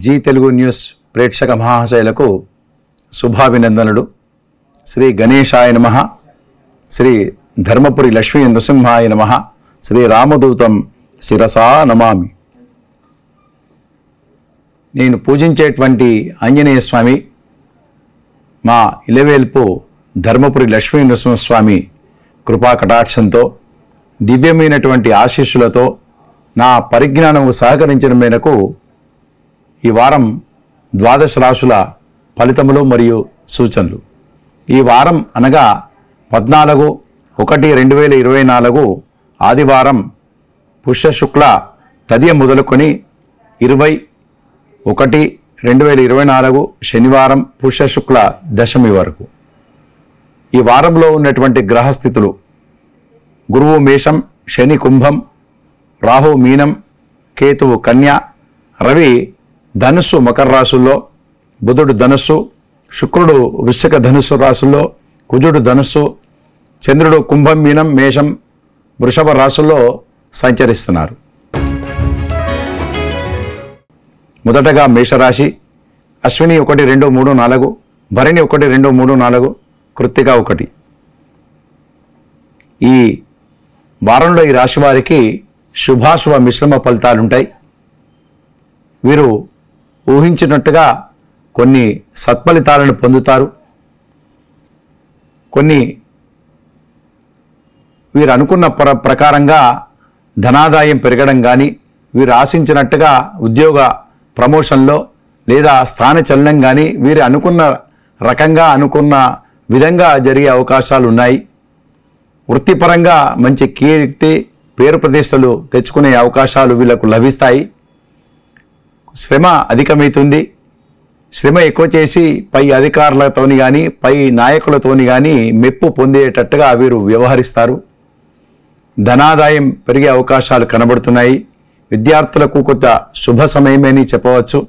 G Telugu news ప్రేక్షక మహాశయులకు శుభాభినందనలు. శ్రీ గణేశాయ నమః, శ్రీ ధర్మపురి లక్ష్మీ నృసింహాయ నమః, శ్రీ రామదూతం శిరసా నమామి. నేను పూజించేటువంటి ఆంజనేయ స్వామి మా ఇలవేల్పు ధర్మపురి లక్ష్మీ నృసింహస్వామి కృపా కటాక్షంతో దివ్యమైనటువంటి ఆశీస్సులతో నా పరిజ్ఞానం సహకరించిన మేరకు ఈ వారం 12 రాశుల ఫలితములు మరియు సూచనలు. ఈ వారం అనగా 14/1/2024 ఆదివారం పుష్యశుక్ల తదియ మొదలుకొని 20/1/2024 శనివారం పుష్యశుక్ల దశమి వరకు. ఈ వారంలో ఉన్నటువంటి గ్రహస్థితులు: గురువు మేషం, శని కుంభం, రాహు మీనం, కేతువు కన్య, రవి ధనుస్సు మకర రాశుల్లో, బుధుడు ధనుస్సు, శుక్రుడు వృశ్చిక ధనుస్సు రాశుల్లో, కుజుడు ధనుస్సు, చంద్రుడు కుంభం, మీనం, మేషం, వృషభ రాశుల్లో సంచరిస్తున్నారు. మొదటగా మేషరాశి. అశ్విని 1, 2, 3, 4, భరణి 1, 2, 3, 4, కృత్తిక 1. ఈ వారంలో ఈ రాశి వారికి శుభాశుభ మిశ్రమ ఫలితాలుంటాయి. వీరు ఊహించినట్టుగా కొన్ని సత్ఫలితాలను పొందుతారు. కొన్ని వీరు అనుకున్న ప్రకారంగా ధనాదాయం పెరగడం కానీ, వీరు ఆశించినట్టుగా ఉద్యోగ ప్రమోషన్లో లేదా స్థాన చలనం కానీ వీరు అనుకున్న రకంగా అనుకున్న విధంగా జరిగే అవకాశాలు ఉన్నాయి. వృత్తిపరంగా మంచి కీర్తి పేరు ప్రతిష్టలు తెచ్చుకునే అవకాశాలు వీళ్ళకు లభిస్తాయి. శ్రమ అధికమవుతుంది. శ్రమ ఎక్కువ చేసి పై అధికారులతోని కానీ పై నాయకులతోని కానీ మెప్పు పొందేటట్టుగా వీరు వ్యవహరిస్తారు. ధనాదాయం పెరిగే అవకాశాలు కనబడుతున్నాయి. విద్యార్థులకు కొంత శుభ సమయమని చెప్పవచ్చు.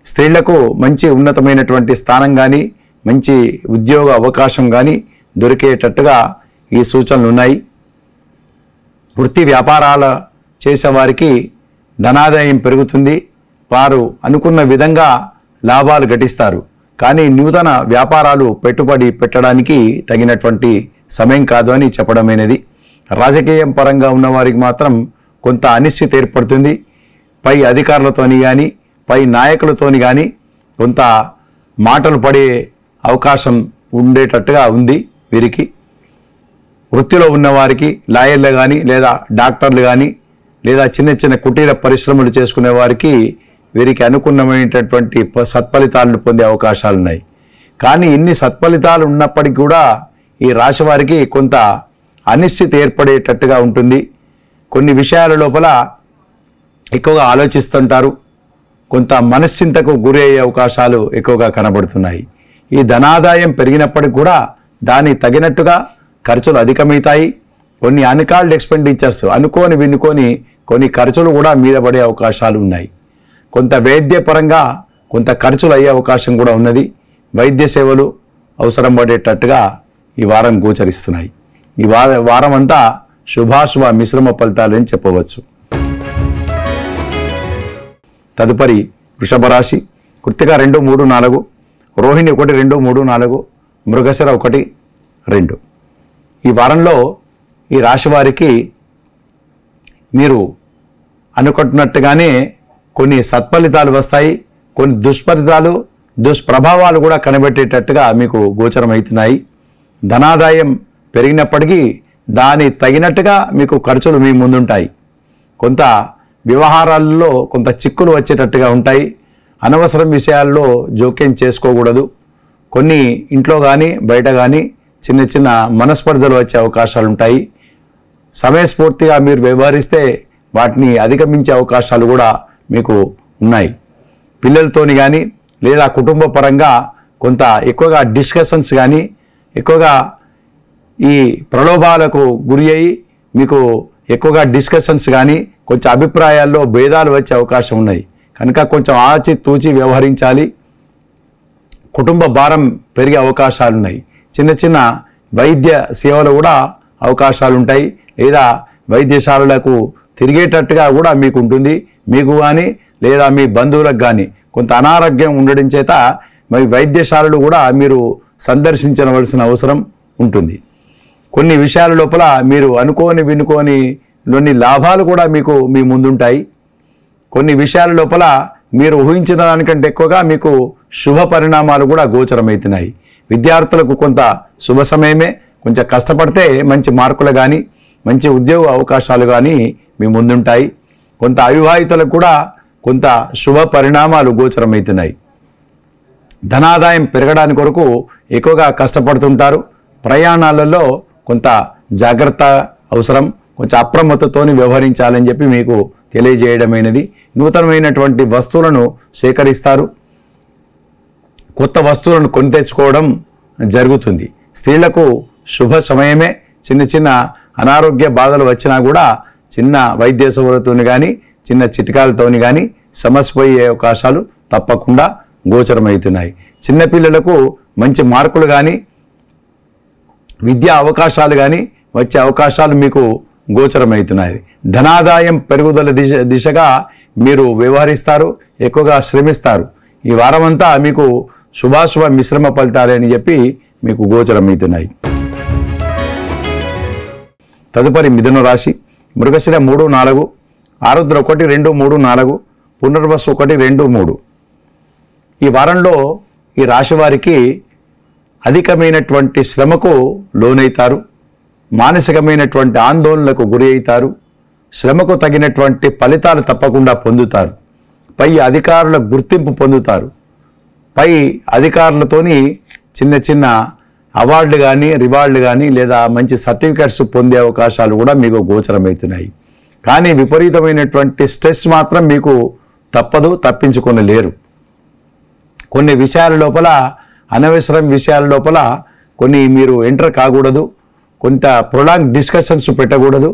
స్త్రీలకు మంచి ఉన్నతమైనటువంటి స్థానం కానీ మంచి ఉద్యోగ అవకాశం కానీ దొరికేటట్టుగా ఈ సూచనలు ఉన్నాయి. వృత్తి వ్యాపారాల చేసేవారికి ధనాదాయం పెరుగుతుంది. వారు అనుకున్న విధంగా లాభాలు గటిస్తారు. కానీ నూతన వ్యాపారాలు పెట్టుబడి పెట్టడానికి తగినటువంటి సమయం కాదు అని చెప్పడమైనది. రాజకీయం పరంగా ఉన్నవారికి మాత్రం కొంత అనిశ్చితి ఏర్పడుతుంది. పై అధికారులతోని కానీ పై నాయకులతోని కానీ కొంత మాటలు పడే అవకాశం ఉండేటట్టుగా ఉంది వీరికి. వృత్తిలో ఉన్నవారికి లాయర్లు కానీ లేదా డాక్టర్లు కానీ లేదా చిన్న చిన్న కుటీర పరిశ్రమలు చేసుకునే వారికి వీరికి అనుకున్నమైనటువంటి సత్ఫలితాలను పొందే అవకాశాలు ఉన్నాయి. కానీ ఇన్ని సత్ఫలితాలు ఉన్నప్పటికీ కూడా ఈ రాశి వారికి కొంత అనిశ్చితి ఏర్పడేటట్టుగా ఉంటుంది. కొన్ని విషయాల లోపల ఎక్కువగా ఆలోచిస్తుంటారు. కొంత మనశ్చింతకు గురి అయ్యే అవకాశాలు ఎక్కువగా కనబడుతున్నాయి. ఈ ధనాదాయం పెరిగినప్పటికీ కూడా దానికి తగినట్టుగా ఖర్చులు అధికమవుతాయి. కొన్ని అన్కాల్డ్ ఎక్స్పెండిచర్స్ అనుకోని వినుకొని కొన్ని ఖర్చులు కూడా మీద పడే అవకాశాలు ఉన్నాయి. కొంత వైద్యపరంగా కొంత ఖర్చులు అయ్యే అవకాశం కూడా ఉన్నది. వైద్య సేవలు అవసరం పడేటట్టుగా ఈ వారం గోచరిస్తున్నాయి. ఈ వారం అంతా శుభాశుభ మిశ్రమ ఫలితాలు అని చెప్పవచ్చు. తదుపరి వృషభ రాశి. కృత్తిక 2, 3, 4, రోహిణి 1, 2, 3, 4, మృగశిర 1, 2. ఈ వారంలో ఈ రాశి వారికి మీరు అనుకుంటున్నట్టుగానే కొన్ని సత్ఫలితాలు వస్తాయి. కొన్ని దుష్ప్రభావాలు కూడా కనబెట్టేటట్టుగా మీకు గోచరమవుతున్నాయి. ధనాదాయం పెరిగినప్పటికీ దాని తగినట్టుగా మీకు ఖర్చులు మీ ముందుంటాయి. కొంత వ్యవహారాల్లో కొంత చిక్కులు వచ్చేటట్టుగా ఉంటాయి. అనవసరం విషయాల్లో జోక్యం చేసుకోకూడదు. కొన్ని ఇంట్లో కానీ బయట కానీ చిన్న చిన్న మనస్పర్ధలు వచ్చే అవకాశాలు ఉంటాయి. సమయస్ఫూర్తిగా మీరు వ్యవహరిస్తే వాటిని అధిగమించే అవకాశాలు కూడా మీకు ఉన్నాయి. పిల్లలతోని కానీ లేదా కుటుంబ పరంగా కొంత ఎక్కువగా డిస్కషన్స్ కానీ ఎక్కువగా ఈ ప్రలోభాలకు గురి అయ్యి మీకు ఎక్కువగా డిస్కషన్స్ కానీ కొంచెం అభిప్రాయాల్లో భేదాలు వచ్చే అవకాశం ఉన్నాయి. కనుక కొంచెం ఆచితూచి వ్యవహరించాలి. కుటుంబ భారం పెరిగే అవకాశాలు ఉన్నాయి. చిన్న చిన్న వైద్య సేవలు కూడా అవకాశాలు ఉంటాయి. లేదా వైద్యశాలలకు తిరిగేటట్టుగా కూడా మీకు ఉంటుంది. మీకు కానీ లేదా మీ బంధువులకు కానీ కొంత అనారోగ్యం ఉండడం చేత మరి వైద్యశాలలు కూడా మీరు సందర్శించవలసిన అవసరం ఉంటుంది. కొన్ని విషయాల లోపల మీరు వినుకోని లాభాలు కూడా మీకు మీ ముందుంటాయి. కొన్ని విషయాల లోపల మీరు ఊహించిన దానికంటే ఎక్కువగా మీకు శుభ పరిణామాలు కూడా గోచరమవుతున్నాయి. విద్యార్థులకు కొంత శుభ సమయమే. కొంచెం కష్టపడితే మంచి మార్కులు కానీ మంచి ఉద్యోగ అవకాశాలు కానీ మీ ముందుంటాయి. కొంత అవివాహితులకు కూడా కొంత శుభ పరిణామాలు గోచరమవుతున్నాయి. ధనాదాయం పెరగడానికి కొరకు ఎక్కువగా కష్టపడుతుంటారు. ప్రయాణాలలో కొంత జాగ్రత్త అవసరం. కొంచెం అప్రమత్తతోని వ్యవహరించాలని చెప్పి మీకు తెలియజేయడమైనది. నూతనమైనటువంటి వస్తువులను సేకరిస్తారు. కొత్త వస్తువులను కొని తెచ్చుకోవడం జరుగుతుంది. స్త్రీలకు శుభ సమయమే. చిన్న అనారోగ్య బాధలు వచ్చినా కూడా చిన్న వైద్య సేవలతోని కానీ చిన్న చిట్కాలతోని కానీ సమస్య పోయే అవకాశాలు తప్పకుండా గోచరమవుతున్నాయి. చిన్నపిల్లలకు మంచి మార్కులు కానీ విద్యా అవకాశాలు కానీ వచ్చే అవకాశాలు మీకు గోచరమవుతున్నాయి. ధనాదాయం పెరుగుదల దిశగా మీరు వ్యవహరిస్తారు. ఎక్కువగా శ్రమిస్తారు. ఈ వారమంతా మీకు శుభాశుభ మిశ్రమ ఫలితాలే అని చెప్పి మీకు గోచరమవుతున్నాయి. తదుపరి మిథున రాశి. మృగశిర 3, 4, ఆరుద్ర 1, 2, 3, 4, పునర్వసు 1, 2, 3. ఈ వారంలో ఈ రాశి వారికి అధికమైనటువంటి శ్రమకు లోనైతారు. మానసికమైనటువంటి ఆందోళనలకు గురి అవుతారు. శ్రమకు తగినటువంటి ఫలితాలు తప్పకుండా పొందుతారు. పై అధికారుల గుర్తింపు పొందుతారు. పై అధికారులతోని చిన్న అవార్డులు కానీ రివార్డులు కానీ లేదా మంచి సర్టిఫికెట్స్ పొందే అవకాశాలు కూడా మీకు గోచరమవుతున్నాయి. కానీ విపరీతమైనటువంటి స్ట్రెస్ మాత్రం మీకు తప్పదు, తప్పించుకొనలేరు. కొన్ని విషయాల లోపల అనవసరం విషయాల లోపల కొన్ని మీరు ఎంటర్ కాకూడదు. కొంత ప్రొలాంగ్ డిస్కషన్స్ పెట్టకూడదు.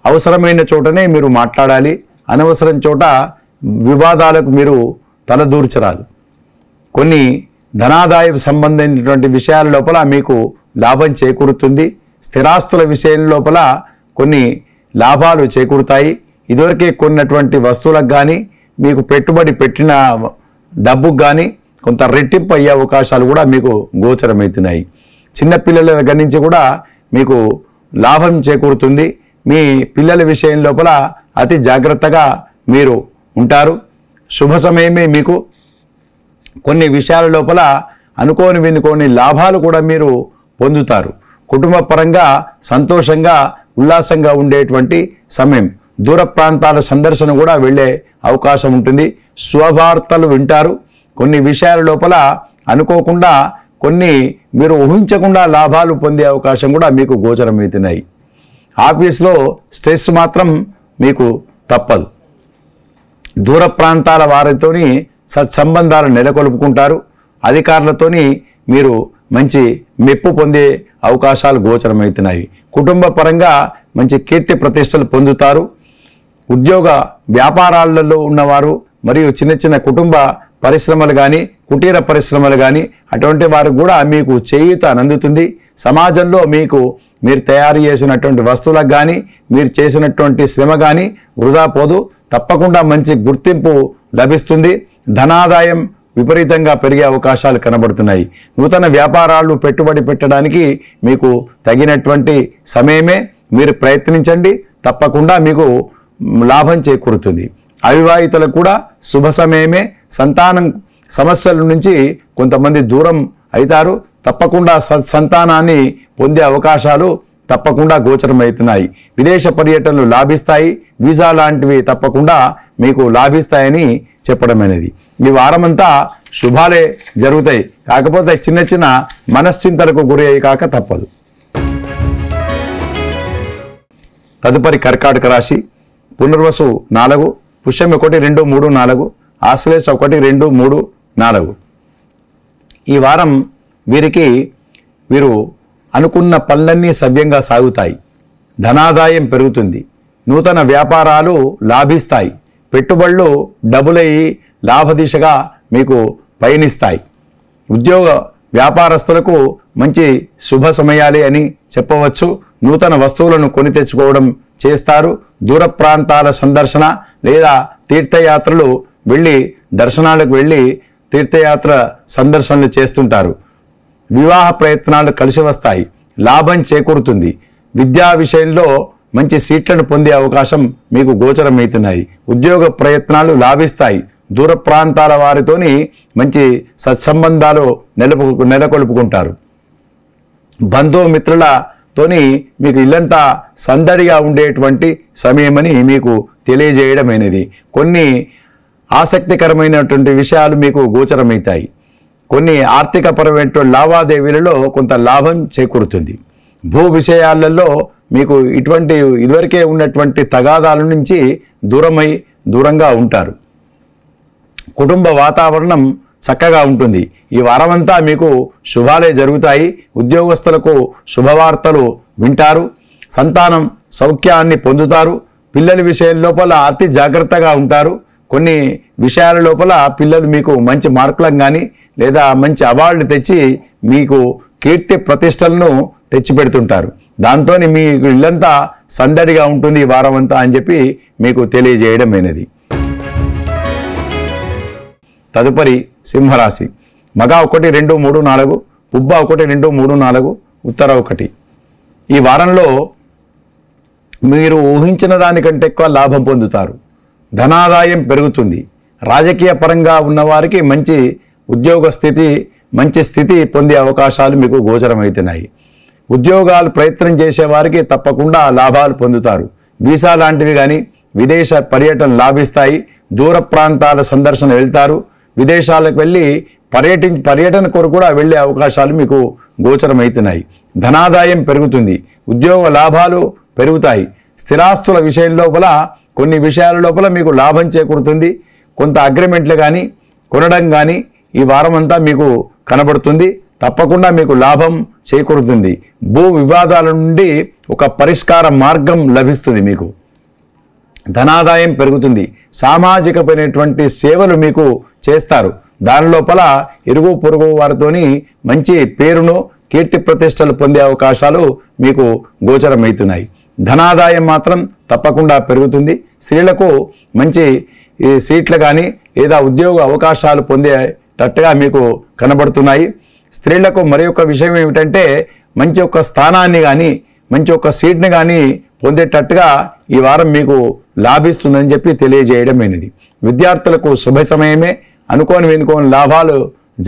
అవసరమైన చోటనే మీరు మాట్లాడాలి. అనవసరం చోట వివాదాలకు మీరు తలదూర్చరాదు. కొన్ని ధనాదాయపు సంబంధించినటువంటి విషయాల లోపల మీకు లాభం చేకూరుతుంది. స్థిరాస్తుల విషయం లోపల కొన్ని లాభాలు చేకూరుతాయి. ఇదివరకే కొన్నటువంటి వస్తువులకు కానీ మీకు పెట్టుబడి పెట్టిన డబ్బుకు కానీ కొంత రెట్టింపు అయ్యే అవకాశాలు కూడా మీకు గోచరమవుతున్నాయి. చిన్నపిల్లల దగ్గర నుంచి కూడా మీకు లాభం చేకూరుతుంది. మీ పిల్లల విషయం లోపల అతి జాగ్రత్తగా మీరు ఉంటారు. శుభ సమయమే. మీకు కొన్ని విషయాల లోపల వినుకోని లాభాలు కూడా మీరు పొందుతారు. కుటుంబ పరంగా సంతోషంగా ఉల్లాసంగా ఉండేటువంటి సమయం. దూర ప్రాంతాల సందర్శన కూడా వెళ్ళే అవకాశం ఉంటుంది. శుభవార్తలు వింటారు. కొన్ని విషయాల లోపల అనుకోకుండా కొన్ని మీరు ఊహించకుండా లాభాలు పొందే అవకాశం కూడా మీకు గోచరమవుతున్నాయి. ఆఫీస్లో స్ట్రెస్ మాత్రం మీకు తప్పదు. దూర ప్రాంతాల వారితోని సత్సంబంధాలు నెలకొల్పుకుంటారు. అధికారులతోని మీరు మంచి మెప్పు పొందే అవకాశాలు గోచరమవుతున్నాయి. కుటుంబ పరంగా మంచి కీర్తి ప్రతిష్టలు పొందుతారు. ఉద్యోగ వ్యాపారాలలో ఉన్నవారు మరియు చిన్న కుటుంబ పరిశ్రమలు కానీ కుటీర పరిశ్రమలు కానీ అటువంటి వారికి కూడా మీకు చేయూత అందుతుంది. సమాజంలో మీరు తయారు చేసినటువంటి వస్తువులకు కానీ మీరు చేసినటువంటి శ్రమ కానీ వృధా పోదు. తప్పకుండా మంచి గుర్తింపు లభిస్తుంది. ధనాదాయం విపరీతంగా పెరిగే అవకాశాలు కనబడుతున్నాయి. నూతన వ్యాపారాలు పెట్టుబడి పెట్టడానికి మీకు తగినటువంటి సమయమే. మీరు ప్రయత్నించండి. తప్పకుండా మీకు లాభం చేకూరుతుంది. అవివాహితులకు కూడా శుభ సమయమే. సంతానం సమస్యల నుంచి కొంతమంది దూరం అవుతారు. తప్పకుండా సంతానాన్ని పొందే అవకాశాలు తప్పకుండా గోచరమవుతున్నాయి. విదేశ పర్యటనలు లాభిస్తాయి. వీసా లాంటివి తప్పకుండా మీకు లాభిస్తాయని చెప్పడం అనేది. ఈ వారమంతా శుభాలే జరుగుతాయి. కాకపోతే చిన్న మనశ్చింతలకు గురి అయ్యి కాక తప్పదు. తదుపరి కర్కాటక రాశి. పునర్వసు 4, పుష్యమి 1, 2, 3, 4, ఆశ్లేష 1, 2, 3, 4. ఈ వారం వీరు అనుకున్న పనులన్నీ సవ్యంగా సాగుతాయి. ధనాదాయం పెరుగుతుంది. నూతన వ్యాపారాలు లాభిస్తాయి. పెట్టుబడులు డబులయ్యి లాభదిశగా మీకు పయనిస్తాయి. ఉద్యోగ వ్యాపారస్తులకు మంచి శుభ సమయాలే అని చెప్పవచ్చు. నూతన వస్తువులను కొని తెచ్చుకోవడం చేస్తారు. దూర ప్రాంతాల సందర్శన లేదా తీర్థయాత్రలు వెళ్ళి దర్శనాలకు వెళ్ళి తీర్థయాత్ర సందర్శనలు చేస్తుంటారు. వివాహ ప్రయత్నాలు కలిసి వస్తాయి, లాభం చేకూరుతుంది. విద్యా విషయంలో మంచి సీట్లను పొందే అవకాశం మీకు గోచరమవుతున్నాయి. ఉద్యోగ ప్రయత్నాలు లాభిస్తాయి. దూర ప్రాంతాల వారితోని మంచి సత్సంబంధాలు నెలకొల్పుకుంటారు. బంధుమిత్రులతోని మీకు ఇల్లంతా సందడిగా ఉండేటువంటి సమయమని మీకు తెలియజేయడమైనది. కొన్ని ఆసక్తికరమైనటువంటి విషయాలు మీకు గోచరమవుతాయి. కొన్ని ఆర్థికపరమైన లావాదేవీలలో కొంత లాభం చేకూరుతుంది. భూ విషయాలలో మీకు ఇదివరకే ఉన్నటువంటి తగాదాల నుంచి దూరంగా ఉంటారు. కుటుంబ వాతావరణం చక్కగా ఉంటుంది. ఈ వారమంతా మీకు శుభాలే జరుగుతాయి. ఉద్యోగస్తులకు శుభవార్తలు వింటారు. సంతానం సౌఖ్యాన్ని పొందుతారు. పిల్లల విషయం లోపల అతి జాగ్రత్తగా ఉంటారు. కొన్ని విషయాల లోపల పిల్లలు మీకు మంచి మార్కులను కానీ లేదా మంచి అవార్డు తెచ్చి మీకు కీర్తి ప్రతిష్టలను తెచ్చిపెడుతుంటారు. దాంతో మీకు ఇల్లంతా సందడిగా ఉంటుంది ఈ వారమంతా అని చెప్పి మీకు తెలియజేయడమైనది. తదుపరి సింహరాశి. మగ 1, 2, 3, 4, పుబ్బ 1, 2, 3, 4, ఉత్తర 1. ఈ వారంలో మీరు ఊహించిన దానికంటే ఎక్కువ లాభం పొందుతారు. ధనాదాయం పెరుగుతుంది. రాజకీయ పరంగా ఉన్నవారికి మంచి ఉద్యోగ స్థితి, మంచి స్థితి పొందే అవకాశాలు మీకు గోచరమవుతున్నాయి. ఉద్యోగాలు ప్రయత్నం చేసేవారికి తప్పకుండా లాభాలు పొందుతారు. వీసా లాంటివి కానీ విదేశ పర్యటన లాభిస్తాయి. దూర ప్రాంతాల సందర్శన వెళ్తారు. విదేశాలకు వెళ్ళి పర్యటన కొరకు కూడా వెళ్ళే అవకాశాలు మీకు గోచరమవుతున్నాయి. ధనాదాయం పెరుగుతుంది. ఉద్యోగ లాభాలు పెరుగుతాయి. స్థిరాస్తుల విషయం లోపల కొన్ని విషయాల లోపల మీకు లాభం చేకూరుతుంది. కొంత అగ్రిమెంట్లు కానీ కొనడం కానీ ఈ వారం అంతా మీకు కనబడుతుంది. తప్పకుండా మీకు లాభం చేకూరుతుంది. భూ వివాదాల నుండి ఒక పరిష్కార మార్గం లభిస్తుంది. మీకు ధనాదాయం పెరుగుతుంది. సామాజికమైనటువంటి సేవలు మీకు చేస్తారు. దాని లోపల ఇరుగు పొరుగు వారితోని మంచి పేరును, కీర్తి ప్రతిష్టలు పొందే అవకాశాలు మీకు గోచరమవుతున్నాయి. ధనాదాయం మాత్రం తప్పకుండా పెరుగుతుంది. స్త్రీలకు మంచి సీట్లు కానీ లేదా ఉద్యోగ అవకాశాలు పొందేటట్టుగా మీకు కనబడుతున్నాయి. స్త్రీలకు మరి ఒక విషయం ఏమిటంటే మంచి ఒక స్థానాన్ని కానీ మంచి ఒక సీట్ని కానీ పొందేటట్టుగా ఈ వారం మీకు లాభిస్తుందని చెప్పి తెలియజేయడమైనది. విద్యార్థులకు శుభ సమయమే. అనుకోని లాభాలు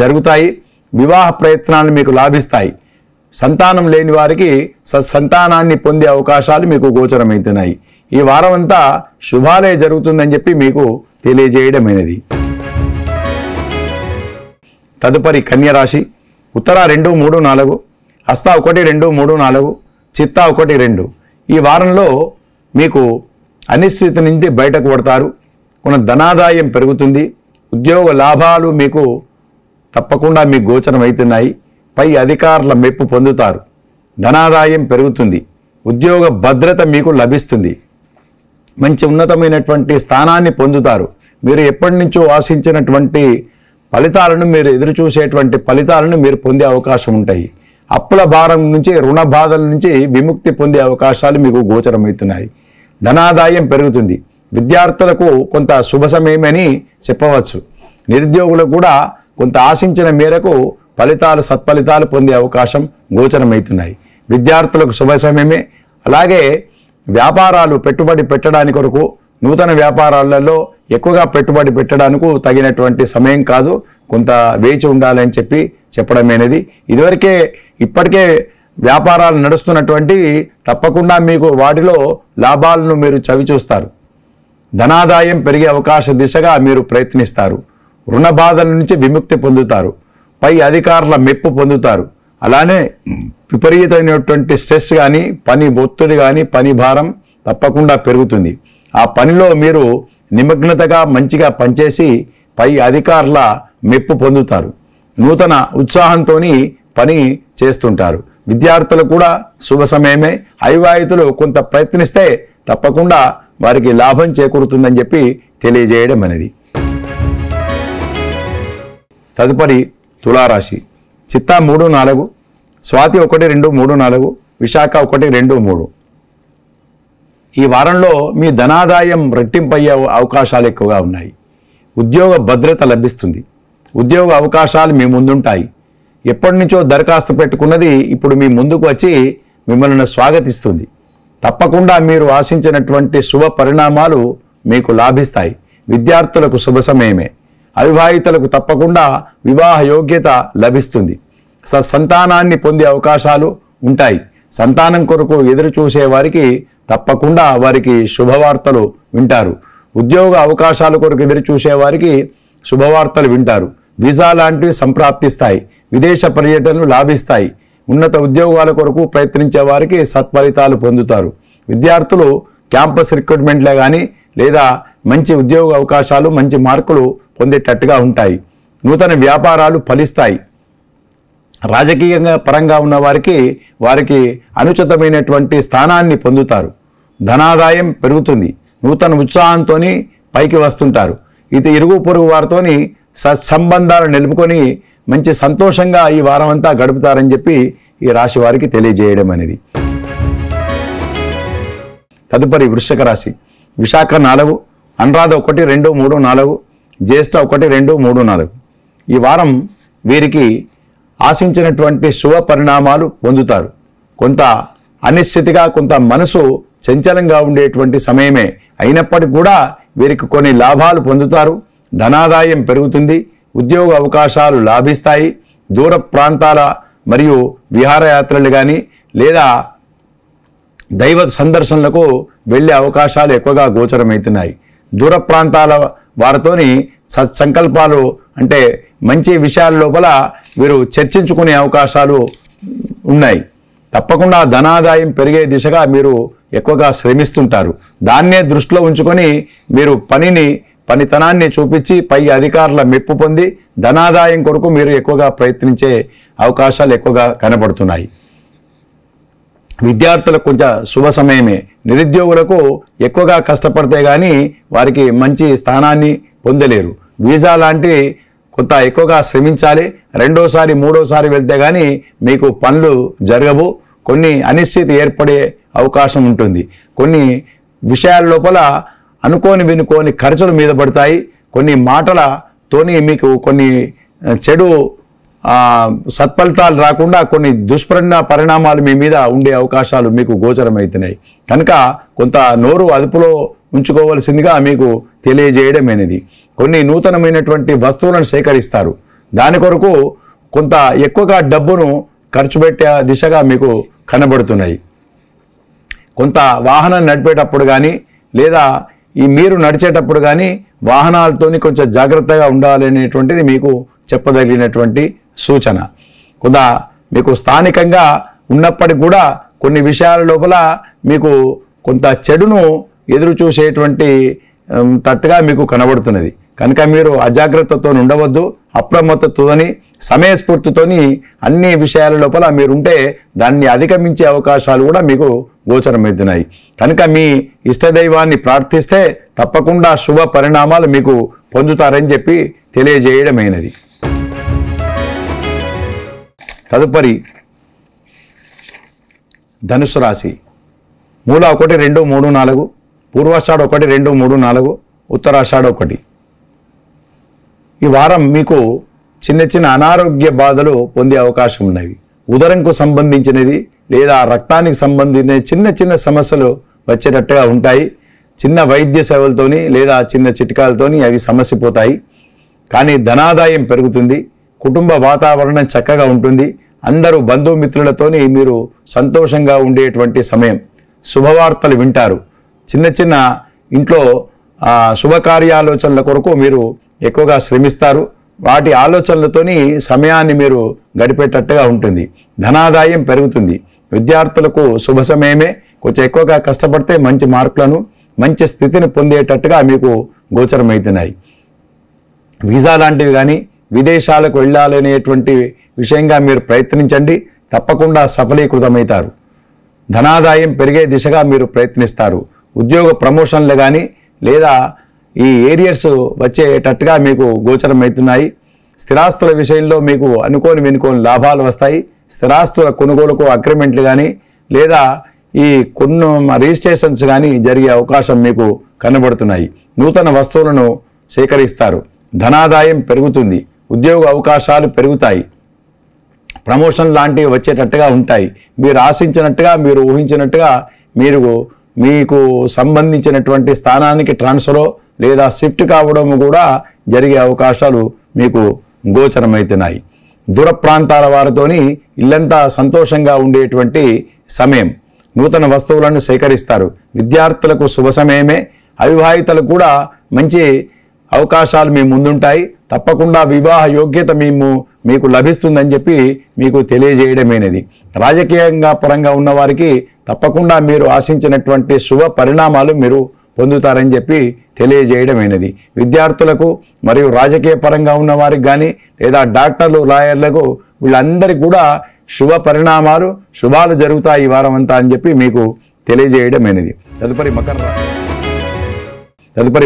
జరుగుతాయి. వివాహ ప్రయత్నాలు మీకు లాభిస్తాయి. సంతానం లేని వారికి సత్సంతానాన్ని పొందే అవకాశాలు మీకు గోచరమవుతున్నాయి. ఈ వారం అంతా శుభాలే జరుగుతుందని చెప్పి మీకు తెలియజేయడమైనది. తదుపరి కన్యరాశి. ఉత్తర 2, 3, 4, హస్త 1, 2, 3, 4, చిత్త 1, 2. ఈ వారంలో మీకు అనిశ్చితి నుండి బయటకు పడతారు. కొన్ని ధనాదాయం పెరుగుతుంది. ఉద్యోగ లాభాలు మీకు తప్పకుండా మీకు గోచరమవుతున్నాయి. పై అధికారుల మెప్పు పొందుతారు. ధనాదాయం పెరుగుతుంది. ఉద్యోగ భద్రత మీకు లభిస్తుంది. మంచి ఉన్నతమైనటువంటి స్థానాన్ని పొందుతారు. మీరు ఎప్పటి నుంచో ఆశించినటువంటి ఫలితాలను, మీరు ఎదురు చూసేటువంటి ఫలితాలను మీరు పొందే అవకాశం ఉంటాయి. అప్పుల భారం నుంచి, రుణ బాధల నుంచి విముక్తి పొందే అవకాశాలు మీకు గోచరమవుతున్నాయి. ధనాదాయం పెరుగుతుంది. విద్యార్థులకు కొంత శుభ సమయమని చెప్పవచ్చు. నిరుద్యోగులకు కూడా కొంత ఆశించిన మేరకు సత్ఫలితాలు పొందే అవకాశం గోచరమవుతున్నాయి. విద్యార్థులకు శుభ సమయమే. అలాగే వ్యాపారాలు పెట్టుబడి పెట్టడానికి కొరకు, నూతన వ్యాపారాలలో ఎక్కువగా పెట్టుబడి పెట్టడానికి తగినటువంటి సమయం కాదు. కొంత వేచి ఉండాలని చెప్పడమైనది. ఇప్పటికే వ్యాపారాలు నడుస్తున్నటువంటివి తప్పకుండా మీకు వాటిలో లాభాలను మీరు చవిచూస్తారు. ధనాదాయం పెరిగే అవకాశ దిశగా మీరు ప్రయత్నిస్తారు. రుణ బాధల నుంచి విముక్తి పొందుతారు. పై అధికారుల మెప్పు పొందుతారు. అలానే విపరీతమైనటువంటి స్ట్రెస్ కానీ, పని ఒత్తిడి కానీ, పని భారం తప్పకుండా పెరుగుతుంది. ఆ పనిలో మీరు నిమగ్నతగా మంచిగా పనిచేసి పై అధికారుల మెప్పు పొందుతారు. నూతన ఉత్సాహంతో పని చేస్తుంటారు. విద్యార్థులు కూడా శుభ సమయమే. అవివాహితులు కొంత ప్రయత్నిస్తే తప్పకుండా వారికి లాభం చేకూరుతుందని చెప్పి తెలియజేయడం అనేది. తదుపరి తులారాశి. చిత్తా 3, 4, స్వాతి 1, 2, 3, 4, విశాఖ 1, 2, 3. ఈ వారంలో మీ ధనాదాయం రెట్టింపయ్యే అవకాశాలు ఎక్కువగా ఉన్నాయి. ఉద్యోగ భద్రత లభిస్తుంది. ఉద్యోగ అవకాశాలు మీ ముందుంటాయి. ఎప్పటి నుంచో దరఖాస్తు పెట్టుకున్నది ఇప్పుడు మీ ముందుకు వచ్చి మిమ్మల్ని స్వాగతిస్తుంది. తప్పకుండా మీరు ఆశించినటువంటి శుభ పరిణామాలు మీకు లాభిస్తాయి. విద్యార్థులకు శుభ సమయమే. అవివాహితులకు తప్పకుండా వివాహ యోగ్యత లభిస్తుంది. సత్సంతానాన్ని పొందే అవకాశాలు ఉంటాయి. సంతానం కొరకు ఎదురు చూసే వారికి తప్పకుండా వారికి శుభవార్తలు వింటారు. ఉద్యోగ అవకాశాల కొరకు ఎదురు చూసే వారికి శుభవార్తలు వింటారు. వీసా లాంటివి సంప్రాప్తిస్తాయి. విదేశ పర్యటనలు లాభిస్తాయి. ఉన్నత ఉద్యోగాల కొరకు ప్రయత్నించే వారికి సత్ఫలితాలు పొందుతారు. విద్యార్థులు క్యాంపస్ రిక్రూట్మెంట్లే కానీ లేదా మంచి ఉద్యోగ అవకాశాలు మంచి మార్కులు పొందేటట్టుగా ఉంటాయి. నూతన వ్యాపారాలు ఫలిస్తాయి. రాజకీయంగా పరంగా ఉన్న వారికి అనుచితమైనటువంటి స్థానాన్ని పొందుతారు. ధనాదాయం పెరుగుతుంది. నూతన ఉత్సాహంతో పైకి వస్తుంటారు. ఇది ఇరుగు పొరుగు వారితోని సత్సంబంధాలు నిలుపుకొని మంచి సంతోషంగా ఈ వారం అంతా గడుపుతారని చెప్పి ఈ రాశి వారికి తెలియజేయడం అనేది. తదుపరి వృశ్చిక రాశి. విశాఖ 4, అనురాధ 1, 2, 3, 4, జ్యేష్ఠ 1, 2, 3, 4. ఈ వారం వీరికి ఆశించినటువంటి శుభ పరిణామాలు పొందుతారు. కొంత అనిశ్చితిగా కొంత మనసు చంచలంగా ఉండేటువంటి సమయమే అయినప్పటికీ కూడా వీరికి కొన్ని లాభాలు పొందుతారు. ధనాదాయం పెరుగుతుంది. ఉద్యోగ అవకాశాలు లాభిస్తాయి. దూర ప్రాంతాల మరియు విహారయాత్రలు కానీ లేదా దైవ సందర్శనలకు వెళ్ళే అవకాశాలు ఎక్కువగా గోచరమవుతున్నాయి. దూర ప్రాంతాల వారితోని సత్సంకల్పాలు అంటే మంచి విషయాల లోపల వీరు చర్చించుకునే అవకాశాలు ఉన్నాయి. తప్పకుండా ధనాదాయం పెరిగే దిశగా మీరు ఎక్కువగా శ్రమిస్తుంటారు. దాన్నే దృష్టిలో ఉంచుకొని మీరు పనితనాన్ని చూపించి పై అధికారుల మెప్పు పొంది ధనాదాయం కొరకు మీరు ఎక్కువగా ప్రయత్నించే అవకాశాలు ఎక్కువగా కనబడుతున్నాయి. విద్యార్థులకు కొంచెం శుభ సమయమే. నిరుద్యోగులకు ఎక్కువగా కష్టపడితే కానీ వారికి మంచి స్థానాన్ని పొందలేరు. వీసా లాంటి కొంత ఎక్కువగా శ్రమించాలి. రెండోసారి మూడోసారి వెళ్తే కానీ మీకు పనులు జరగవు. కొన్ని అనిశ్చితి ఏర్పడే అవకాశం ఉంటుంది. కొన్ని విషయాల లోపల వినుకోని ఖర్చులు మీద పడతాయి. కొన్ని మాటలతోని మీకు కొన్ని చెడు సత్ఫలితాలు రాకుండా కొన్ని పరిణామాలు మీ మీద ఉండే అవకాశాలు మీకు గోచరమవుతున్నాయి. కనుక కొంత నోరు అదుపులో ఉంచుకోవలసిందిగా మీకు తెలియజేయడమైనది. కొన్ని నూతనమైనటువంటి వస్తువులను సేకరిస్తారు. దాని కొరకు కొంత ఎక్కువగా డబ్బును ఖర్చు పెట్టే దిశగా మీకు కనబడుతున్నాయి. కొంత వాహనం నడిపేటప్పుడు కానీ లేదా మీరు నడిచేటప్పుడు కానీ వాహనాలతోని కొంచెం జాగ్రత్తగా ఉండాలనేటువంటిది మీకు చెప్పదగినటువంటి సూచన. కొంత మీకు స్థానికంగా ఉన్నప్పటికి కూడా కొన్ని విషయాల లోపల మీకు కొంత చెడును ఎదురు చూసేటువంటి తట్టుగా మీకు కనబడుతున్నది. కనుక మీరు అజాగ్రత్తతో ఉండవద్దు. అప్రమత్తతోని సమయస్ఫూర్తితోని అన్ని విషయాల లోపల మీరుంటే దాన్ని అధిగమించే అవకాశాలు కూడా మీకు గోచరమవుతున్నాయి. కనుక మీ ఇష్టదైవాన్ని ప్రార్థిస్తే తప్పకుండా శుభ పరిణామాలు మీకు పొందుతారని చెప్పి తెలియజేయడమైనది. తదుపరి ధనుసు రాశి. మూల 1, 2, 3, 4, పూర్వాషాఢ 1, 2, 3, 4, ఉత్తరాషాఢ 1. ఈ వారం మీకు చిన్న చిన్న అనారోగ్య బాధలు పొందే అవకాశం ఉన్నవి. ఉదరంకు సంబంధించినది లేదా రక్తానికి సంబంధించిన చిన్న చిన్న సమస్యలు వచ్చేటట్టుగా ఉంటాయి. చిన్న వైద్య సేవలతోని లేదా చిన్న చిట్కాలతోని అవి సమస్యపోతాయి. కానీ ధనాదాయం పెరుగుతుంది. కుటుంబ వాతావరణం చక్కగా ఉంటుంది. అందరూ బంధుమిత్రులతోని మీరు సంతోషంగా ఉండేటువంటి సమయం. శుభవార్తలు వింటారు. చిన్న చిన్న ఇంట్లో శుభకార్యాలోచనల కొరకు మీరు ఎక్కువగా శ్రమిస్తారు. వాటి ఆలోచనలతోని సమయాన్ని మీరు గడిపేటట్టుగా ఉంటుంది. ధనాదాయం పెరుగుతుంది. విద్యార్థులకు శుభ సమయమే. కొంచెం ఎక్కువగా కష్టపడితే మంచి మార్కులను మంచి స్థితిని పొందేటట్టుగా మీకు గోచరమవుతున్నాయి. వీసా లాంటివి కానీ విదేశాలకు వెళ్ళాలనేటువంటి విషయంగా మీరు ప్రయత్నించండి. తప్పకుండా సఫలీకృతమవుతారు. ధనాదాయం పెరిగే దిశగా మీరు ప్రయత్నిస్తారు. ఉద్యోగ ప్రమోషన్లు కానీ లేదా ఈ ఏరియర్స్ వచ్చేటట్టుగా మీకు గోచరమవుతున్నాయి. స్థిరాస్తుల విషయంలో మీకు వినుకోని లాభాలు వస్తాయి. స్థిరాస్తుల కొనుగోలుకు అగ్రిమెంట్లు కానీ లేదా ఈ కొన్ని రిజిస్ట్రేషన్స్ కానీ జరిగే అవకాశం మీకు కనబడుతున్నాయి. నూతన వస్తువులను సేకరిస్తారు. ధనాదాయం పెరుగుతుంది. ఉద్యోగ అవకాశాలు పెరుగుతాయి. ప్రమోషన్ లాంటివి వచ్చేటట్టుగా ఉంటాయి. మీరు ఆశించినట్టుగా, మీరు ఊహించినట్టుగా మీకు సంబంధించినటువంటి స్థానానికి ట్రాన్స్ఫరో లేదా షిఫ్ట్ కావడం కూడా జరిగే అవకాశాలు మీకు గోచరమవుతున్నాయి. దూర ప్రాంతాల వారితోని ఇల్లంతా సంతోషంగా ఉండేటువంటి సమయం. నూతన వస్తువులను సేకరిస్తారు. విద్యార్థులకు శుభ సమయమే. అవివాహితలకు కూడా మంచి అవకాశాలు మీ ముందుంటాయి. తప్పకుండా వివాహ యోగ్యత మీకు లభిస్తుందని చెప్పి మీకు తెలియజేయడమేనది. రాజకీయంగా పరంగా ఉన్నవారికి తప్పకుండా మీరు ఆశించినటువంటి శుభ పరిణామాలు మీరు పొందుతారని చెప్పి తెలియజేయడమైనది. విద్యార్థులకు మరియు రాజకీయ పరంగా ఉన్నవారికి కానీ లేదా డాక్టర్లు, లాయర్లకు వీళ్ళందరికీ కూడా శుభ పరిణామాలు, శుభాలు జరుగుతాయి ఈ వారం అంతా అని చెప్పి మీకు తెలియజేయడమైనది. తదుపరి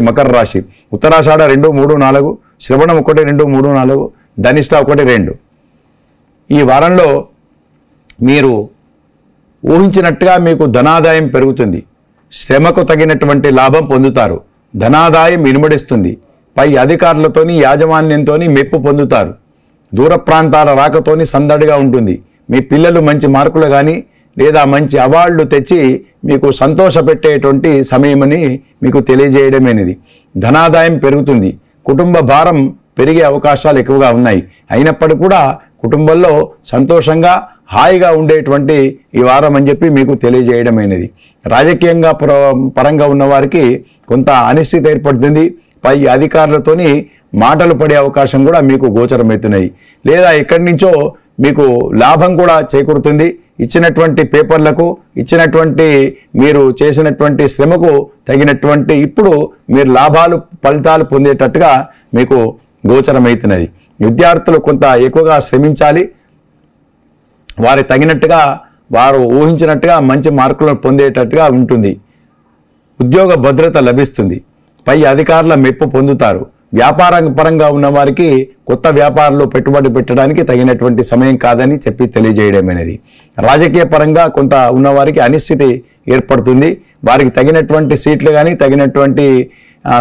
మకర రాశి. ఉత్తరాషాఢ 2, 3, 4, శ్రవణం 1, 2, 3, 4, ధనిష్ట 1, 2. ఈ వారంలో మీరు ఊహించినట్టుగా మీకు ధనాదాయం పెరుగుతుంది. శ్రమకు తగినటువంటి లాభం పొందుతారు. ధనాదాయం ఇనుమడిస్తుంది. పై అధికారులతోని, యాజమాన్యంతోని మెప్పు పొందుతారు. దూర ప్రాంతాల రాకతోని సందడిగా ఉంటుంది. మీ పిల్లలు మంచి మార్కులు కానీ లేదా మంచి అవార్డులు తెచ్చి మీకు సంతోషపెట్టేటువంటి సమయమని మీకు తెలియజేయడమేనిది. ధనాదాయం పెరుగుతుంది. కుటుంబ భారం పెరిగే అవకాశాలు ఎక్కువగా ఉన్నాయి. అయినప్పటికీ కూడా కుటుంబంలో సంతోషంగా, హాయిగా ఉండేటువంటి ఈ వారం అని చెప్పి మీకు తెలియజేయడమైనది. రాజకీయంగా పరంగా ఉన్నవారికి కొంత అనిశ్చితి ఏర్పడుతుంది. పై అధికారులతోని మాటలు పడే అవకాశం కూడా మీకు గోచరమవుతున్నాయి. లేదా ఎక్కడి నుంచో మీకు లాభం కూడా చేకూరుతుంది. ఇచ్చినటువంటి పేపర్లకు, ఇచ్చినటువంటి మీరు చేసినటువంటి శ్రమకు తగినటువంటి ఇప్పుడు మీరు లాభాలు, ఫలితాలు పొందేటట్టుగా మీకు గోచరమవుతున్నది. విద్యార్థులు కొంత ఎక్కువగా శ్రమించాలి. వారి తగినట్టుగా, వారు ఊహించినట్టుగా మంచి మార్కులను పొందేటట్టుగా ఉంటుంది. ఉద్యోగ భద్రత లభిస్తుంది. పై అధికారుల మెప్పు పొందుతారు. వ్యాపార పరంగా ఉన్నవారికి కొత్త వ్యాపారంలో పెట్టుబడి పెట్టడానికి తగినటువంటి సమయం కాదని చెప్పి తెలియజేయడమైనది. రాజకీయ పరంగా కొంత ఉన్నవారికి అనిశ్చితి ఏర్పడుతుంది. వారికి తగినటువంటి సీట్లు కానీ తగినటువంటి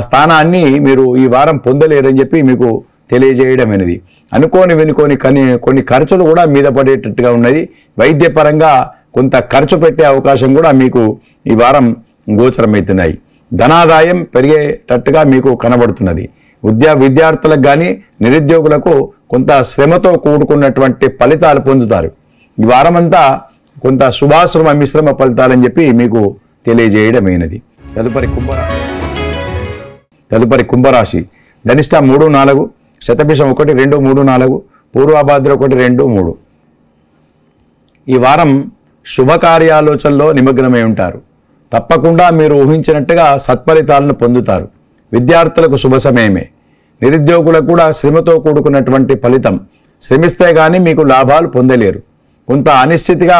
స్థానాన్ని మీరు ఈ వారం పొందలేరని చెప్పి మీకు తెలియజేయడమైనది. వినుకోని కొన్ని ఖర్చులు కూడా మీద పడేటట్టుగా ఉన్నది. వైద్యపరంగా కొంత ఖర్చు పెట్టే అవకాశం కూడా మీకు ఈ వారం గోచరమవుతున్నాయి. ధనాదాయం పెరిగేటట్టుగా మీకు కనబడుతున్నది. విద్యార్థులకు కానీ నిరుద్యోగులకు కొంత శ్రమతో కూడుకున్నటువంటి ఫలితాలు పొందుతారు. ఈ వారమంతా కొంత శుభాశ్రమ మిశ్రమ ఫలితాలని చెప్పి మీకు తెలియజేయడమైనది. తదుపరి కుంభరాశి. ధనిష్ట 3, 4, శతభిషం 1, 2, 3, 4, పూర్వభాద్ర 1, 2, 3. ఈ వారం శుభకార్యాలోచనలో నిమగ్నమై ఉంటారు. తప్పకుండా మీరు ఊహించినట్టుగా సత్ఫలితాలను పొందుతారు. విద్యార్థులకు శుభ సమయమే. నిరుద్యోగులకు కూడా శ్రమతో కూడుకున్నటువంటి ఫలితం. శ్రమిస్తే కానీ మీకు లాభాలు పొందలేరు. కొంత అనిశ్చితిగా,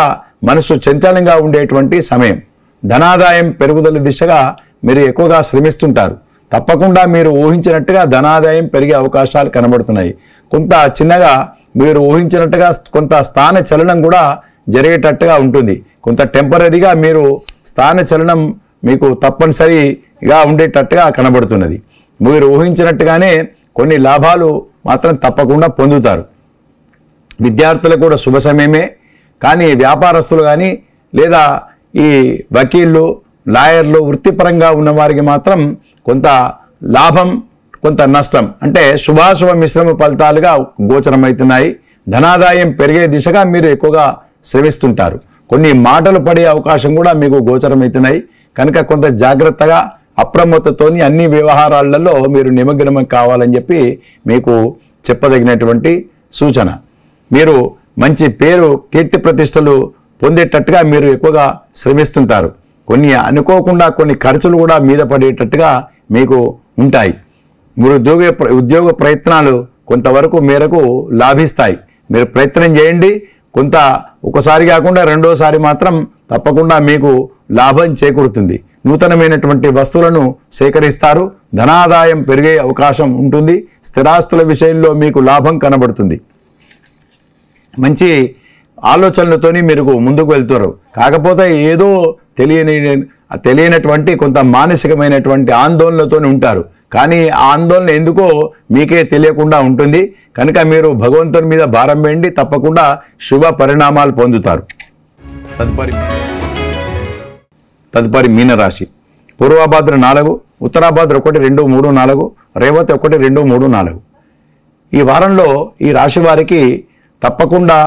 మనసు చంచలంగా ఉండేటువంటి సమయం. ధనాదాయం పెరుగుదల దిశగా మీరు ఎక్కువగా శ్రమిస్తుంటారు. తప్పకుండా మీరు ఊహించినట్టుగా ధనాదాయం పెరిగే అవకాశాలు కనబడుతున్నాయి. కొంత చిన్నగా మీరు ఊహించినట్టుగా కొంత స్థాన చలనం కూడా జరిగేటట్టుగా ఉంటుంది. కొంత టెంపరీగా మీరు స్థాన చలనం మీకు తప్పనిసరిగా ఉండేటట్టుగా కనబడుతున్నది. మీరు ఊహించినట్టుగానే కొన్ని లాభాలు మాత్రం తప్పకుండా పొందుతారు. విద్యార్థులకు కూడా శుభ సమయమే. కానీ వ్యాపారస్తులు కానీ లేదా ఈ వకీళ్ళు, లాయర్లు, వృత్తిపరంగా ఉన్నవారికి మాత్రం కొంత లాభం, కొంత నష్టం, అంటే శుభాశుభ మిశ్రమ ఫలితాలుగా గోచరమవుతున్నాయి. ధనాదాయం పెరిగే దిశగా మీరు ఎక్కువగా శ్రమిస్తుంటారు. కొన్ని మాటలు పడే అవకాశం కూడా మీకు గోచరమవుతున్నాయి. కనుక కొంత జాగ్రత్తగా, అప్రమత్తతోని అన్ని వ్యవహారాలలో మీరు నిమగ్నం కావాలని చెప్పి మీకు చెప్పదగినటువంటి సూచన. మీరు మంచి పేరు, కీర్తి ప్రతిష్టలు పొందేటట్టుగా మీరు ఎక్కువగా శ్రమిస్తుంటారు. కొన్ని అనుకోకుండా కొన్ని ఖర్చులు కూడా మీద పడేటట్టుగా మీకు ఉంటాయి. మీరు ఉద్యోగ ప్రయత్నాలు కొంతవరకు మేరకు లాభిస్తాయి. మీరు ప్రయత్నం చేయండి. కొంత ఒకసారి కాకుండా రెండోసారి మాత్రం తప్పకుండా మీకు లాభం చేకూరుతుంది. నూతనమైనటువంటి వస్తువులను సేకరిస్తారు. ధనాదాయం పెరిగే అవకాశం ఉంటుంది. స్థిరాస్తుల విషయంలో మీకు లాభం కనబడుతుంది. మంచి ఆలోచనలతోని మీరు ముందుకు వెళ్తారు. కాకపోతే ఏదో తెలియనటువంటి కొంత మానసికమైనటువంటి ఆందోళనలతో ఉంటారు. కానీ ఆ ఆందోళన ఎందుకో మీకే తెలియకుండా ఉంటుంది. కనుక మీరు భగవంతుని మీద భారం వేయండి, తప్పకుండా శుభ పరిణామాలు పొందుతారు. తదుపరి మీనరాశి. పూర్వభాద్ర 4, ఉత్తరాభాద్ర 1, 2, 3, 4, రేవతి 1, 2, 3, 4. ఈ వారంలో ఈ రాశి వారికి తప్పకుండా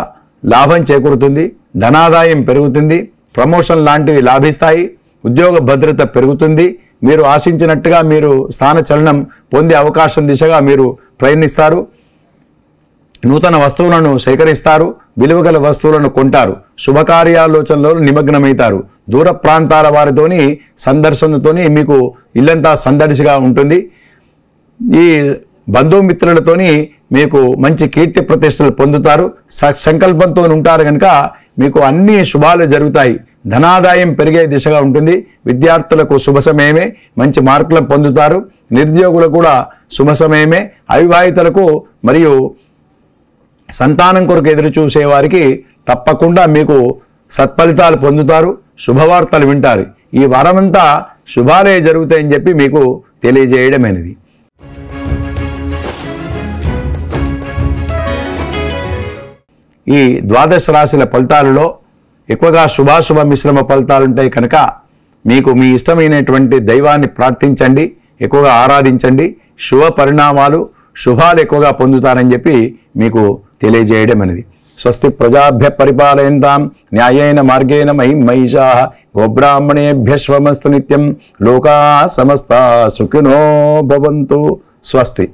లాభం చేకూరుతుంది, ధనాదాయం పెరుగుతుంది, ప్రమోషన్ లాంటివి లాభిస్తాయి, ఉద్యోగ భద్రత పెరుగుతుంది. మీరు ఆశించినట్టుగా మీరు స్థానచలనం పొందే అవకాశం దిశగా మీరు ప్రయత్నిస్తారు. నూతన వస్తువులను సేకరిస్తారు, విలువగల వస్తువులను కొంటారు, శుభకార్యాలోచనలో నిమగ్నమవుతారు. దూర ప్రాంతాల వారితోని సందర్శనతోని మీకు ఇల్లంతా సందడిసిగా ఉంటుంది. ఈ బంధుమిత్రులతోని మీకు మంచి కీర్తి ప్రతిష్టలు పొందుతారు. సంకల్పంతో ఉంటారు కనుక మీకు అన్ని శుభాలు జరుగుతాయి. ధనాదాయం పెరిగే దిశగా ఉంటుంది. విద్యార్థులకు శుభ సమయమే, మంచి మార్కులను పొందుతారు. నిరుద్యోగులకు కూడా శుభ సమయమే. అవివాహితులకు మరియు సంతానం కొరకు ఎదురు చూసే వారికి తప్పకుండా మీకు సత్ఫలితాలు పొందుతారు, శుభవార్తలు వింటారు. ఈ వారమంతా శుభాలే జరుగుతాయని చెప్పి మీకు తెలియజేయడమైనది. ఈ ద్వాదశ రాశుల ఫలితాలలో ఎక్కువగా శుభాశుభ మిశ్రమ ఫలితాలు ఉంటాయి కనుక మీకు మీ ఇష్టమైనటువంటి దైవాన్ని ప్రార్థించండి, ఎక్కువగా ఆరాధించండి. శుభ పరిణామాలు, శుభాలు ఎక్కువగా పొందుతారని చెప్పి మీకు తెలియజేయడం అనేది. స్వస్తి ప్రజాభ్య పరిపాలయంతాం న్యాయేన మార్గేణ మహిం మహిషాః గోబ్రాహ్మణేభ్యः శుభమస్తు నిత్యం. లోకాః సమస్తాః సుఖినో భవంతు. స్వస్తి.